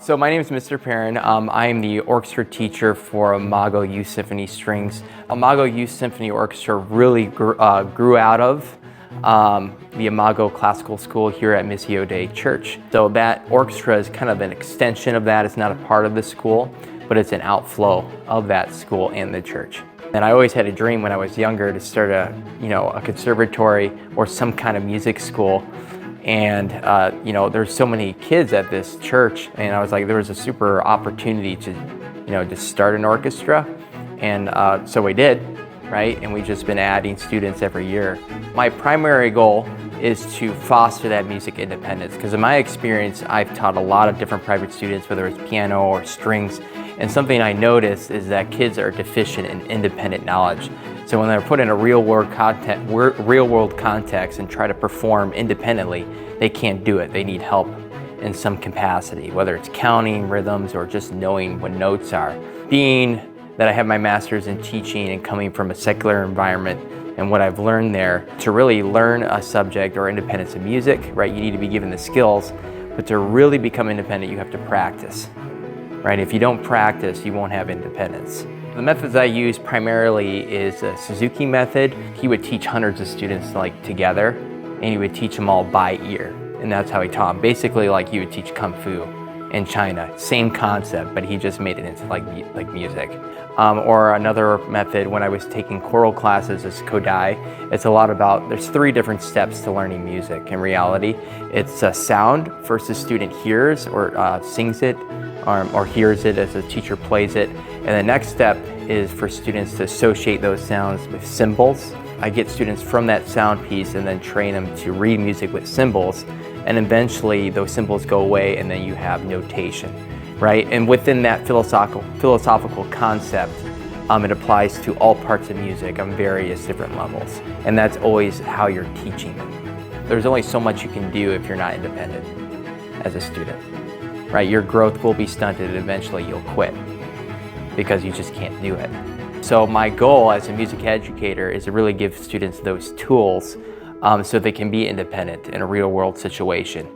So my name is Mr. Perrin. I am the orchestra teacher for Imago Youth Symphony Strings. Imago Youth Symphony Orchestra really grew out of the Imago Classical School here at Missio Dei Church. So that orchestra is kind of an extension of that. It's not a part of the school, but it's an outflow of that school and the church. And I always had a dream when I was younger to start a conservatory or some kind of music school. And there's so many kids at this church, and I was like, there was a super opportunity to, just start an orchestra. And so we did, right? And we've just been adding students every year. My primary goal is to foster that music independence, because in my experience, I've taught a lot of different private students, whether it's piano or strings. And something I noticed is that kids are deficient in independent knowledge. So when they're put in a real world context and try to perform independently, they can't do it. They need help in some capacity, whether it's counting rhythms or just knowing what notes are. Being that I have my master's in teaching and coming from a secular environment and what I've learned there, to really learn a subject or independence in music, right? You need to be given the skills, but to really become independent, you have to practice, right? If you don't practice, you won't have independence. The methods I use primarily is a Suzuki method. He would teach hundreds of students together, and he would teach them all by ear. And that's how he taught them. Basically like you would teach Kung Fu in China. Same concept, but he just made it into like music. Or another method when I was taking choral classes is Cody. It's a lot about, there's 3 different steps to learning music in reality. It's a sound, first the student hears or sings it, or hears it as the teacher plays it. And the next step is for students to associate those sounds with symbols. I get students from that sound piece and then train them to read music with symbols. And eventually those symbols go away and then you have notation, right? And within that philosophical concept, it applies to all parts of music on various different levels. And that's always how you're teaching them. There's only so much you can do if you're not independent as a student, right? Your growth will be stunted and eventually you'll quit because you just can't do it. So my goal as a music educator is to really give students those tools so they can be independent in a real world situation.